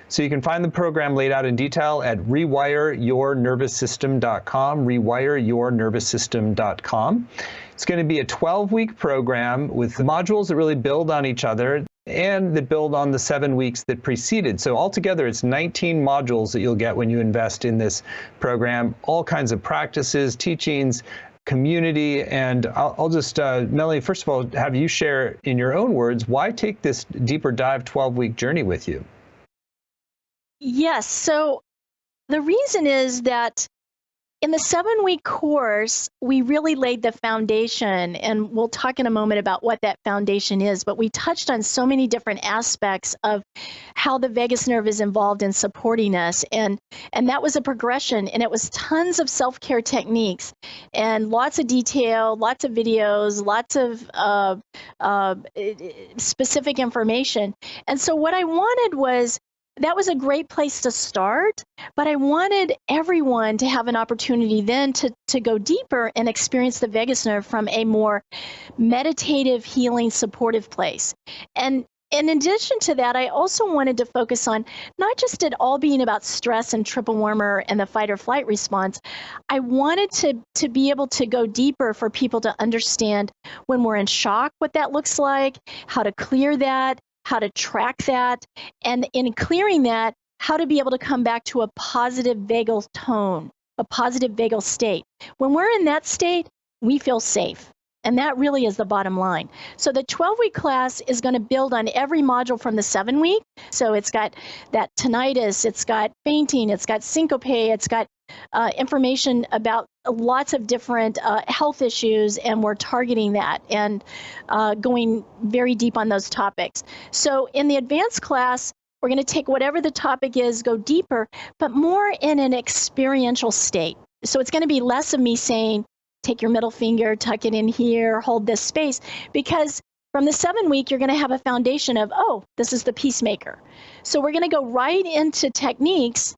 So you can find the program laid out in detail at rewireyournervoussystem.com, rewireyournervoussystem.com. It's going to be a 12-week program with modules that really build on each other and that build on the 7 weeks that preceded. So altogether, it's 19 modules that you'll get when you invest in this program, all kinds of practices, teachings, community. And I'll just, Melanie, first of all, have you share in your own words, why take this deeper dive 12-week journey with you? Yes. So the reason is that in the 7-week course, we really laid the foundation, and we'll talk in a moment about what that foundation is, but we touched on so many different aspects of how the vagus nerve is involved in supporting us. And that was a progression, and it was tons of self-care techniques and lots of detail, lots of videos, lots of specific information. And so what I wanted was, that was a great place to start, but I wanted everyone to have an opportunity then to go deeper and experience the vagus nerve from a more meditative, healing, supportive place. And in addition to that, I also wanted to focus on not just it all being about stress and triple warmer and the fight or flight response. I wanted to be able to go deeper for people to understand when we're in shock, what that looks like, how to clear that, how to track that, and in clearing that, how to be able to come back to a positive vagal tone, a positive vagal state. When we're in that state, we feel safe. And that really is the bottom line. So the 12-week class is going to build on every module from the 7-week. So it's got that tinnitus, it's got fainting, it's got syncope, it's got information about lots of different health issues, and we're targeting that and going very deep on those topics. So in the advanced class, we're going to take whatever the topic is, go deeper, but more in an experiential state. So it's going to be less of me saying, take your middle finger, tuck it in here, hold this space, because from the 7-week, you're going to have a foundation of, oh, this is the peacemaker. So we're going to go right into techniques.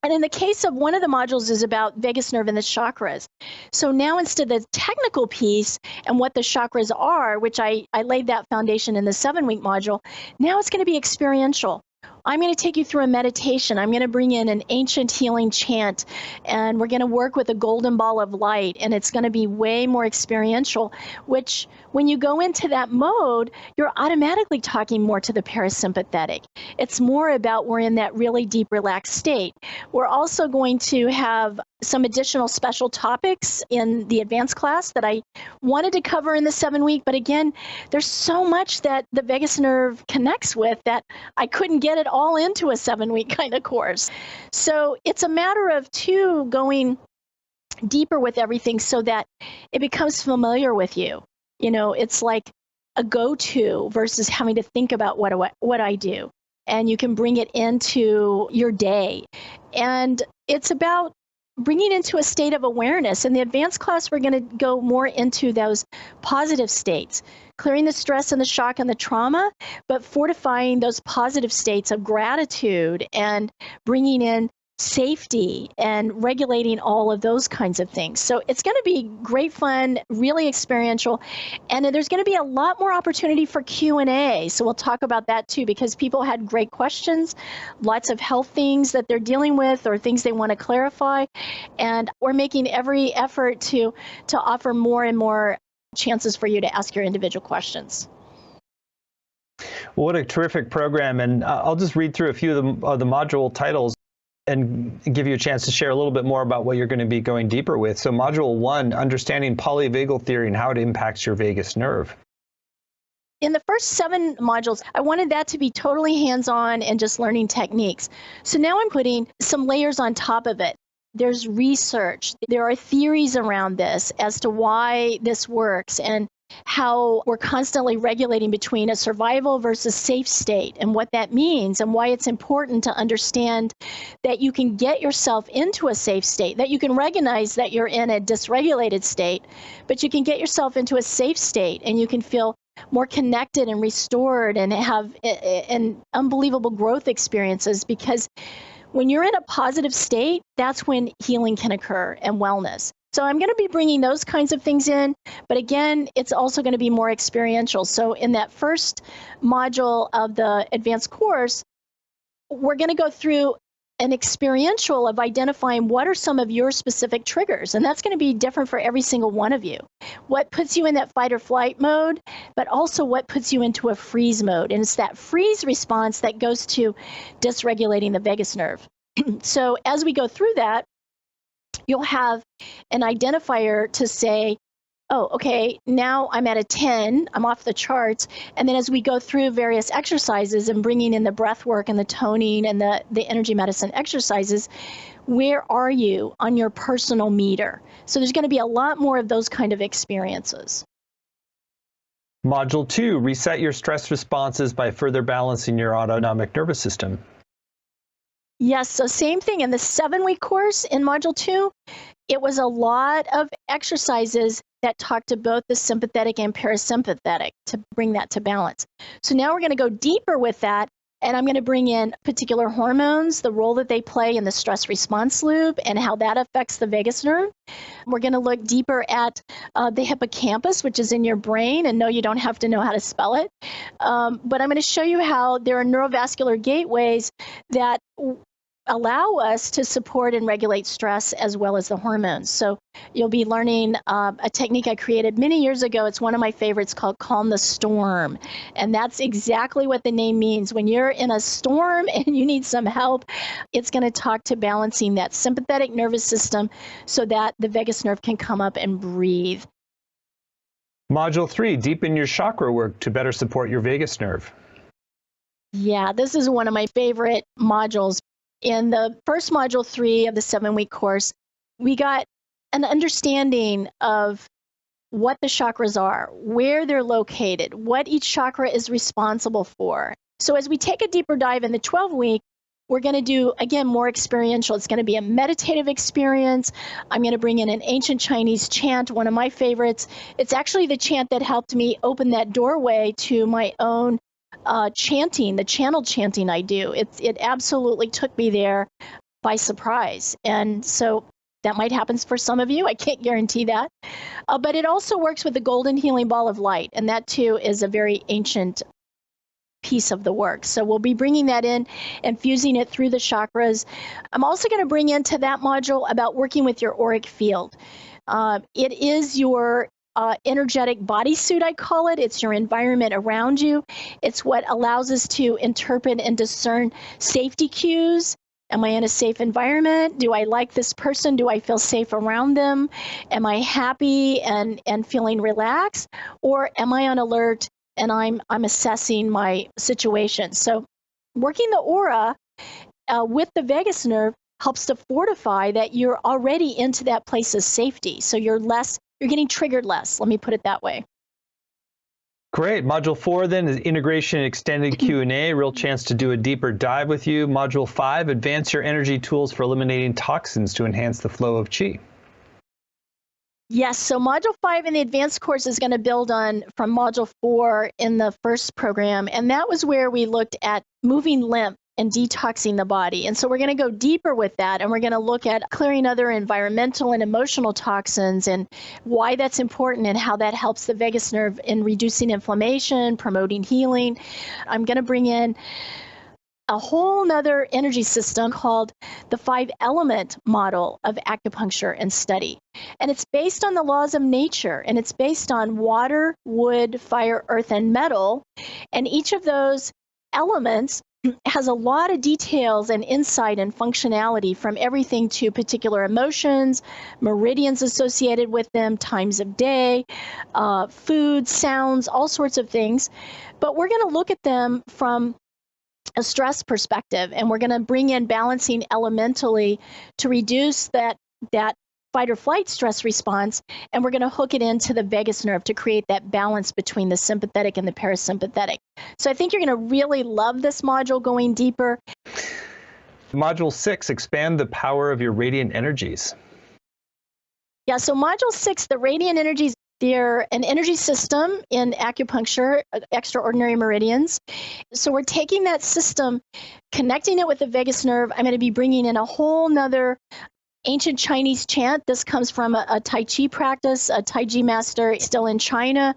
And in the case of one of the modules is about vagus nerve and the chakras. So now instead of the technical piece and what the chakras are, which I laid that foundation in the 7-week module, now it's going to be experiential. I'm going to take you through a meditation. I'm going to bring in an ancient healing chant, and we're going to work with a golden ball of light, and it's going to be way more experiential, which when you go into that mode, you're automatically talking more to the parasympathetic. It's more about we're in that really deep, relaxed state. We're also going to have some additional special topics in the advanced class that I wanted to cover in the 7-week, but again, there's so much that the vagus nerve connects with that I couldn't get it all into a 7-week kind of course. So it's a matter of going deeper with everything so that it becomes familiar with you. It's like a go-to versus having to think about what I do. And you can bring it into your day. And it's about bringing into a state of awareness. In the advanced class, we're going to go more into those positive states, clearing the stress and the shock and the trauma, but fortifying those positive states of gratitude and bringing in safety and regulating all of those kinds of things. So it's going to be great fun, really experiential, and there's going to be a lot more opportunity for Q&A. So we'll talk about that too, because people had great questions, lots of health things that they're dealing with or things they want to clarify, and we're making every effort to offer more and more chances for you to ask your individual questions. What a terrific program, and I'll just read through a few of the module titles and give you a chance to share a little bit more about what you're going to be going deeper with. So Module 1, Understanding Polyvagal Theory and How It Impacts Your Vagus Nerve. In the first 7 modules, I wanted that to be totally hands-on and just learning techniques. So now I'm putting some layers on top of it. There's research. There are theories around this as to why this works and how we're constantly regulating between a survival versus safe state and what that means and why it's important to understand that you can get yourself into a safe state, that you can recognize that you're in a dysregulated state, but you can get yourself into a safe state and you can feel more connected and restored and have an unbelievable growth experiences, because when you're in a positive state, that's when healing can occur and wellness. So I'm going to be bringing those kinds of things in, but again, it's also going to be more experiential. So in that first module of the advanced course, we're going to go through an experiential of identifying what are some of your specific triggers, and that's going to be different for every single one of you. What puts you in that fight or flight mode, but also what puts you into a freeze mode, and it's that freeze response that goes to dysregulating the vagus nerve. So as we go through that, you'll have an identifier to say, oh, okay, now I'm at a 10, I'm off the charts. And then as we go through various exercises and bringing in the breath work and the toning and the energy medicine exercises, where are you on your personal meter? So there's going to be a lot more of those kind of experiences. Module 2, Reset Your Stress Responses by Further Balancing Your Autonomic Nervous System. Yes, so same thing. In the 7-week course in Module 2, it was a lot of exercises that talk to both the sympathetic and parasympathetic to bring that to balance. So now we're going to go deeper with that, and I'm going to bring in particular hormones, the role that they play in the stress response loop, and how that affects the vagus nerve. We're going to look deeper at the hippocampus, which is in your brain, and no, you don't have to know how to spell it. But I'm going to show you how there are neurovascular gateways that allow us to support and regulate stress as well as the hormones. So you'll be learning a technique I created many years ago. It's one of my favorites called Calm the Storm. And that's exactly what the name means. When you're in a storm and you need some help, it's going to talk to balancing that sympathetic nervous system so that the vagus nerve can come up and breathe. Module 3, Deepen Your Chakra Work to Better Support Your Vagus Nerve. Yeah, this is one of my favorite modules. In the first module 3 of the 7-week course, we got an understanding of what the chakras are, where they're located, what each chakra is responsible for. So as we take a deeper dive in the 12-week, we're going to do, again, more experiential. It's going to be a meditative experience. I'm going to bring in an ancient Chinese chant, one of my favorites. It's actually the chant that helped me open that doorway to my own chanting, the channel chanting I do. It absolutely took me there by surprise. And so that might happen for some of you. I can't guarantee that. But it also works with the golden healing ball of light. And that too is a very ancient piece of the work. So we'll be bringing that in and fusing it through the chakras. I'm also going to bring into that module about working with your auric field. It is your energetic bodysuit, I call it. It's your environment around you. It's what allows us to interpret and discern safety cues. Am I in a safe environment? Do I like this person? Do I feel safe around them? Am I happy and feeling relaxed? Or am I on alert and I'm assessing my situation? So working the aura with the vagus nerve helps to fortify that you're already into that place of safety. So you're getting triggered less. Let me put it that way. Great. Module 4 then is integration and extended Q&A, real chance to do a deeper dive with you. Module 5, advance your energy tools for eliminating toxins to enhance the flow of qi. Yes, so Module 5 in the advanced course is going to build on from Module 4 in the first program, and that was where we looked at moving lymph and detoxing the body. And so we're going to go deeper with that, and we're going to look at clearing other environmental and emotional toxins and why that's important and how that helps the vagus nerve in reducing inflammation, promoting healing. I'm going to bring in a whole nother energy system called the 5-element model of acupuncture and study. And it's based on the laws of nature, and it's based on water, wood, fire, earth, and metal. And each of those elements has a lot of details and insight and functionality, from everything to particular emotions, meridians associated with them, times of day, food, sounds, all sorts of things. But we're going to look at them from a stress perspective, and we're going to bring in balancing elementally to reduce that fight or flight stress response, and we're going to hook it into the vagus nerve to create that balance between the sympathetic and the parasympathetic. So I think you're going to really love this module going deeper. Module 6, expand the power of your radiant energies. Yeah, so Module 6, the radiant energies, they're an energy system in acupuncture, extraordinary meridians. So we're taking that system, connecting it with the vagus nerve. I'm going to be bringing in a whole nother ancient Chinese chant. This comes from a Tai Chi practice, a Tai Chi master still in China.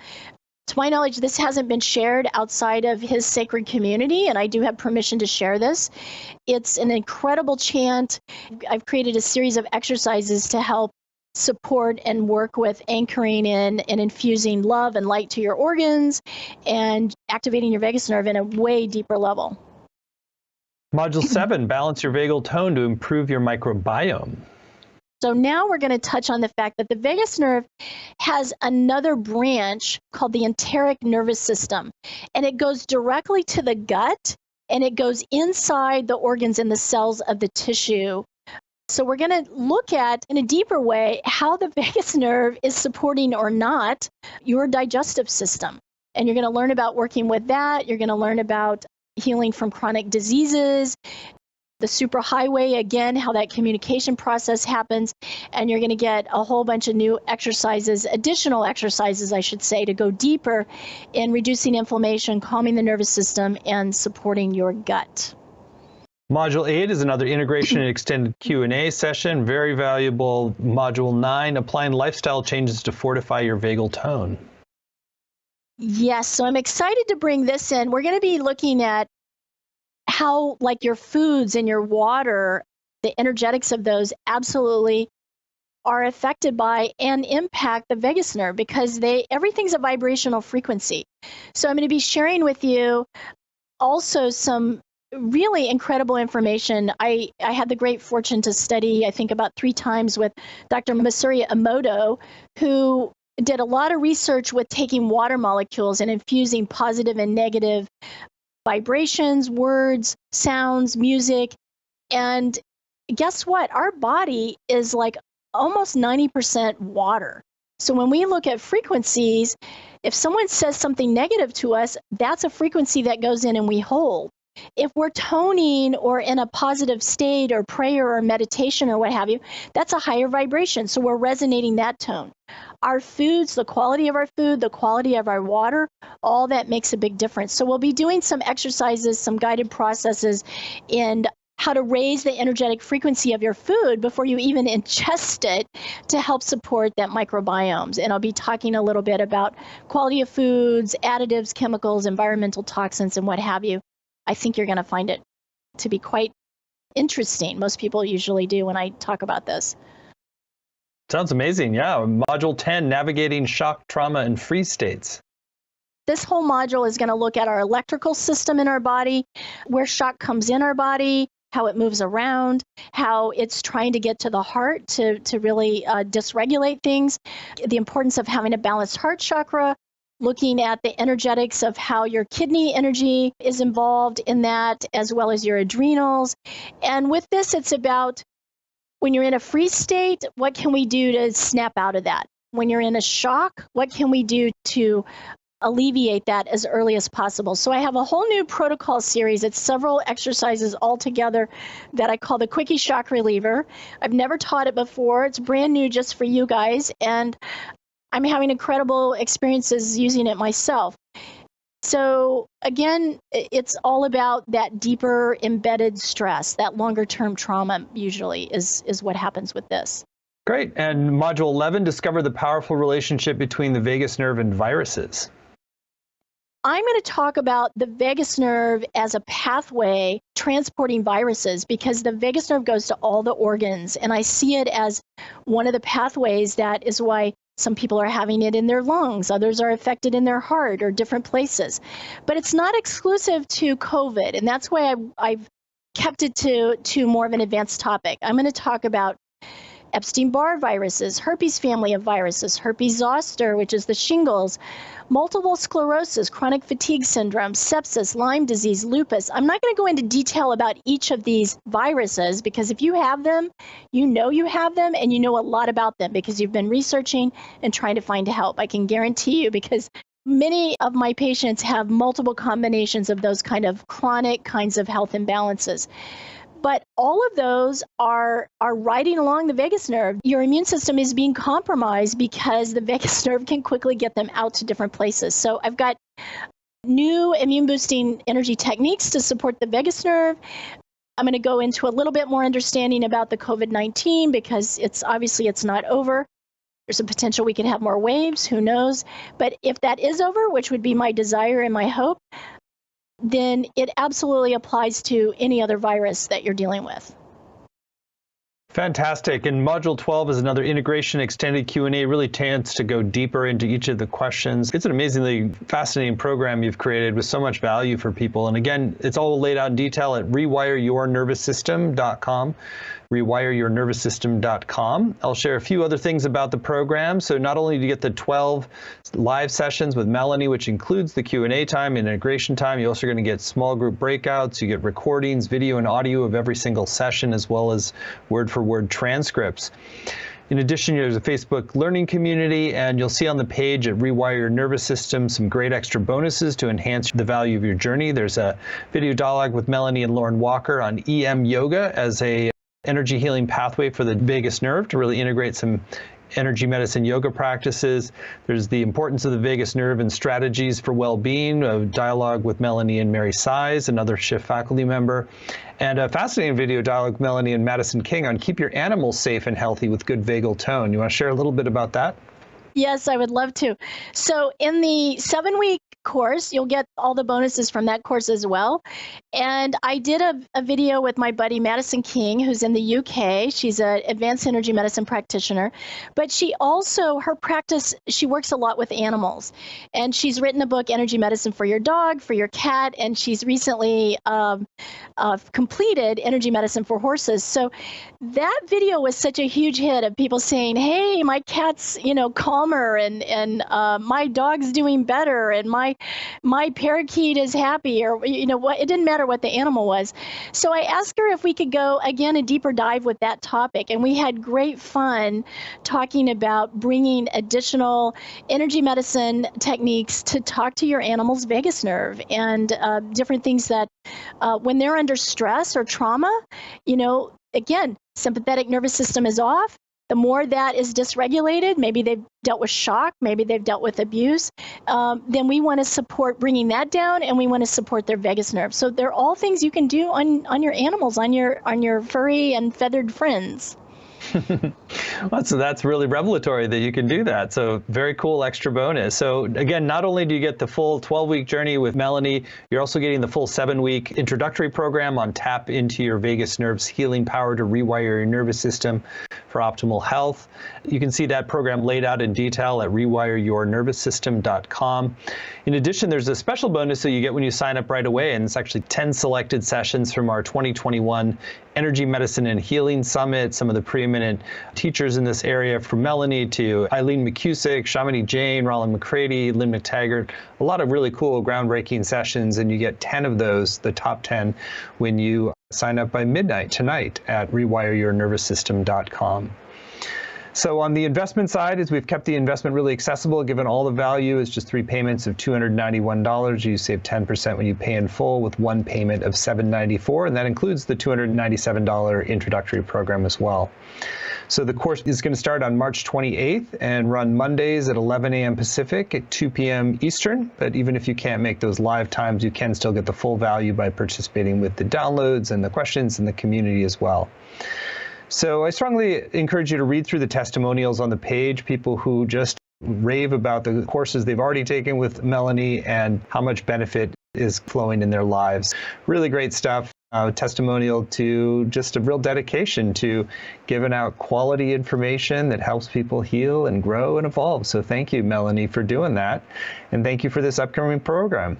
To my knowledge, this hasn't been shared outside of his sacred community, and I do have permission to share this. It's an incredible chant. I've created a series of exercises to help support and work with anchoring in and infusing love and light to your organs and activating your vagus nerve in a way deeper level. Module 7, balance your vagal tone to improve your microbiome. So now we're going to touch on the fact that the vagus nerve has another branch called the enteric nervous system, and it goes directly to the gut, and it goes inside the organs and the cells of the tissue. So we're going to look at, in a deeper way, how the vagus nerve is supporting or not your digestive system. And you're going to learn about working with that. You're going to learn about healing from chronic diseases, the superhighway, again, how that communication process happens. And you're going to get a whole bunch of new exercises, additional exercises, I should say, to go deeper in reducing inflammation, calming the nervous system, and supporting your gut. Module 8 is another integration and extended Q&A session. Very valuable. Module 9, applying lifestyle changes to fortify your vagal tone. Yes, so I'm excited to bring this in. We're going to be looking at how, like, your foods and your water, the energetics of those absolutely are affected by and impact the vagus nerve, because everything's a vibrational frequency. So I'm going to be sharing with you also some really incredible information. I had the great fortune to study, I think, about 3 times with Dr. Masuri Emoto, who did a lot of research with taking water molecules and infusing positive and negative vibrations, words, sounds, music. And guess what? Our body is like almost 90% water. So when we look at frequencies, if someone says something negative to us, that's a frequency that goes in and we hold. If we're toning or in a positive state or prayer or meditation or what have you, that's a higher vibration. So we're resonating that tone. Our foods, the quality of our food, the quality of our water, all that makes a big difference. So we'll be doing some exercises, some guided processes in how to raise the energetic frequency of your food before you even ingest it to help support that microbiomes. And I'll be talking a little bit about quality of foods, additives, chemicals, environmental toxins, and what have you. I think you're going to find it to be quite interesting. Most people usually do when I talk about this. Sounds amazing. Yeah. Module 10, navigating shock, trauma, and freeze states. This whole module is going to look at our electrical system in our body, where shock comes in our body, how it moves around, how it's trying to get to the heart to really dysregulate things, the importance of having a balanced heart chakra, looking at the energetics of how your kidney energy is involved in that, as well as your adrenals. And with this, it's about when you're in a freeze state, what can we do to snap out of that? When you're in a shock, what can we do to alleviate that as early as possible? So I have a whole new protocol series. It's several exercises all together that I call the Quickie Shock Reliever. I've never taught it before. It's brand new just for you guys, and I'm having incredible experiences using it myself. So again, it's all about that deeper embedded stress, that longer term trauma usually is what happens with this. Great. And Module 11, discover the powerful relationship between the vagus nerve and viruses. I'm going to talk about the vagus nerve as a pathway transporting viruses, because the vagus nerve goes to all the organs, and I see it as one of the pathways. That is why some people are having it in their lungs, others are affected in their heart or different places. But it's not exclusive to COVID, and that's why I've kept it to more of an advanced topic. I'm going to talk about Epstein-Barr viruses, herpes family of viruses, herpes zoster, which is the shingles, multiple sclerosis, chronic fatigue syndrome, sepsis, Lyme disease, lupus. I'm not going to go into detail about each of these viruses, because if you have them, you know you have them, and you know a lot about them because you've been researching and trying to find help. I can guarantee you, because many of my patients have multiple combinations of those kind of chronic kinds of health imbalances. But all of those are riding along the vagus nerve. Your immune system is being compromised because the vagus nerve can quickly get them out to different places. So I've got new immune boosting energy techniques to support the vagus nerve. I'm going to go into a little bit more understanding about the COVID-19, because it's not over. There's a potential we could have more waves, who knows? But if that is over, which would be my desire and my hope, then it absolutely applies to any other virus that you're dealing with. Fantastic. And Module 12 is another integration extended Q&A, really chance to go deeper into each of the questions. It's an amazingly fascinating program you've created with so much value for people. And again, it's all laid out in detail at rewireyournervoussystem.com. rewireyournervoussystem.com. I'll share a few other things about the program. So not only do you get the 12 live sessions with Melanie, which includes the Q&A time and integration time, you're also going to get small group breakouts. You get recordings, video and audio of every single session, as well as word-for-word transcripts. In addition, there's a Facebook learning community, and you'll see on the page at Rewire Your Nervous System some great extra bonuses to enhance the value of your journey. There's a video dialogue with Melanie and Lauren Walker on EM yoga as a energy healing pathway for the vagus nerve to really integrate some energy medicine yoga practices. There's the importance of the vagus nerve and strategies for well-being, a dialogue with Melanie and Mary Size, another Shift faculty member, and a fascinating video dialogue with Melanie and Madison King on keep your animals safe and healthy with good vagal tone. You want to share a little bit about that? Yes, I would love to. So in the 7-week course, you'll get all the bonuses from that course as well. And I did a video with my buddy Madison King, who's in the UK. She's an advanced energy medicine practitioner, but she also, her practice, she works a lot with animals. And she's written a book, Energy Medicine for Your Dog, for Your Cat, and she's recently completed Energy Medicine for Horses. So that video was such a huge hit of people saying, hey, my cat's, calmer, and my dog's doing better, and my parakeet is happy, or what, it didn't matter what the animal was. So I asked her if we could go again a deeper dive with that topic, and we had great fun talking about bringing additional energy medicine techniques to talk to your animal's vagus nerve, and different things that when they're under stress or trauma, again, sympathetic nervous system is off. The more that is dysregulated, maybe they've dealt with shock, maybe they've dealt with abuse, then we want to support bringing that down, and we want to support their vagus nerve. So they're all things you can do on your animals, on your furry and feathered friends. Well, so that's really revelatory that you can do that. So very cool extra bonus. So again, not only do you get the full 12-week journey with Melanie, you're also getting the full 7-week introductory program on tap into your vagus nerve's healing power to rewire your nervous system for optimal health. You can see that program laid out in detail at rewireyournervoussystem.com. In addition, there's a special bonus that you get when you sign up right away, and it's actually 10 selected sessions from our 2021 Energy Medicine and Healing Summit. Some of the preeminent teachers in this area, from Melanie to Eileen McCusick, Shamini Jain, Roland McCready, Lynn McTaggart, a lot of really cool groundbreaking sessions, and you get 10 of those, the top 10, when you sign up by midnight tonight at rewireyournervoussystem.com. So on the investment side, is we've kept the investment really accessible, given all the value is just 3 payments of $291. You save 10% when you pay in full, with 1 payment of $794, and that includes the $297 introductory program as well. So the course is going to start on March 28th and run Mondays at 11 a.m. Pacific at 2 p.m. Eastern. But even if you can't make those live times, you can still get the full value by participating with the downloads and the questions in the community as well. So I strongly encourage you to read through the testimonials on the page, people who just rave about the courses they've already taken with Melanie and how much benefit is flowing in their lives. Really great stuff. Testimonial to just a real dedication to giving out quality information that helps people heal and grow and evolve. So thank you, Melanie, for doing that. And thank you for this upcoming program.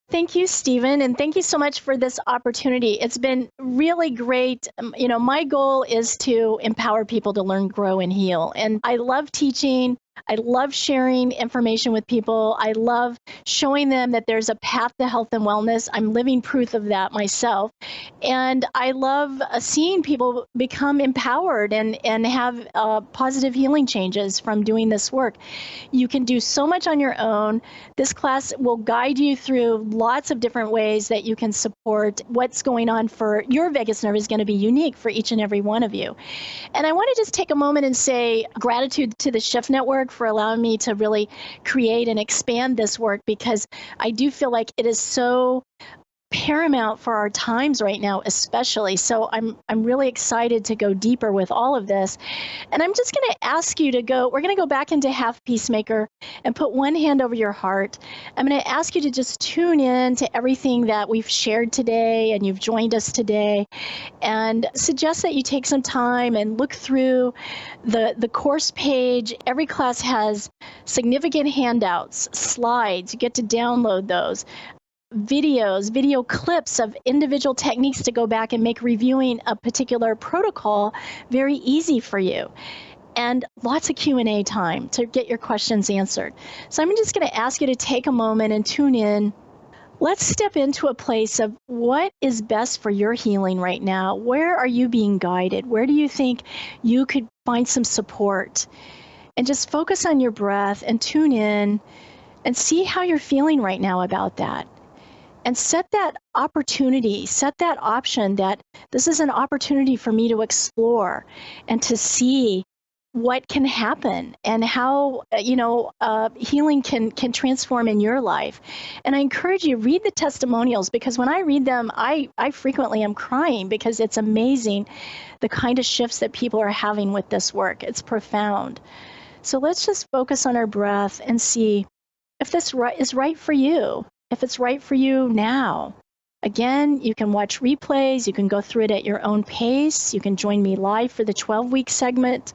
Thank you, Stephen, and thank you so much for this opportunity. It's been really great. My goal is to empower people to learn, grow, and heal. And I love teaching. I love sharing information with people. I love showing them that there's a path to health and wellness. I'm living proof of that myself. And I love seeing people become empowered and have positive healing changes from doing this work. You can do so much on your own. This class will guide you through lots of different ways that you can support what's going on for your vagus nerve. Is going to be unique for each and every one of you. And I want to just take a moment and say gratitude to the Shift Network for allowing me to really create and expand this work, because I do feel like it is so paramount for our times right now, especially. So I'm really excited to go deeper with all of this. And I'm just going to ask you to we're going to go back into half peacemaker and put one hand over your heart. I'm going to ask you to just tune in to everything that we've shared today, and you've joined us today, and suggest that you take some time and look through the course page. Every class has significant handouts, slides. You get to download those. Video clips of individual techniques to go back and make reviewing a particular protocol very easy for you, and lots of Q&A time to get your questions answered. So I'm just going to ask you to take a moment and tune in. Let's step into a place of what is best for your healing right now. Where are you being guided? Where do you think you could find some support? And just focus on your breath and tune in and see how you're feeling right now about that. And set that opportunity, set that option that this is an opportunity for me to explore and to see what can happen and how, healing can transform in your life. And I encourage you, read the testimonials, because when I read them, I frequently am crying, because it's amazing the kind of shifts that people are having with this work. It's profound. So let's just focus on our breath and see if this is right for you. If it's right for you now. Again, you can watch replays, you can go through it at your own pace, you can join me live for the 12-week segment.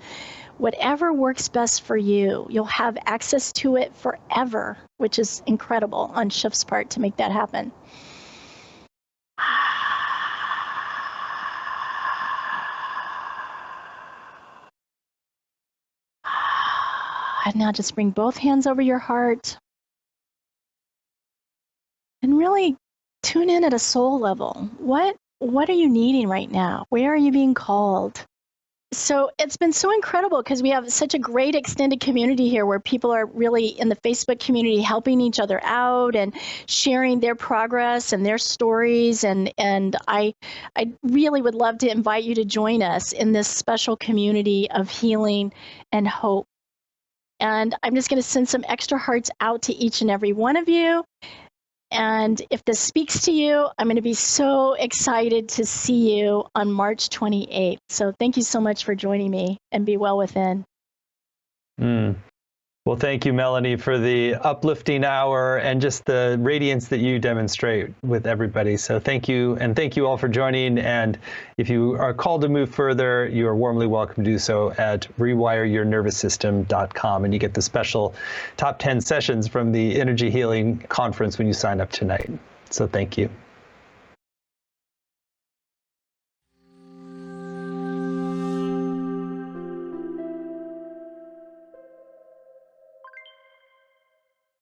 Whatever works best for you, you'll have access to it forever, which is incredible on Shift's part to make that happen. And now just bring both hands over your heart. And really tune in at a soul level. What are you needing right now? Where are you being called? So it's been so incredible because we have such a great extended community here where people are really in the Facebook community helping each other out and sharing their progress and their stories. And I really would love to invite you to join us in this special community of healing and hope. And I'm just going to send some extra hearts out to each and every one of you. And if this speaks to you, I'm going to be so excited to see you on March 28th. So thank you so much for joining me, and be well within. Well, thank you, Melanie, for the uplifting hour and just the radiance that you demonstrate with everybody. So thank you, and thank you all for joining. And if you are called to move further, you are warmly welcome to do so at rewireyournervoussystem.com. And you get the special top 10 sessions from the Energy Healing Conference when you sign up tonight. So thank you.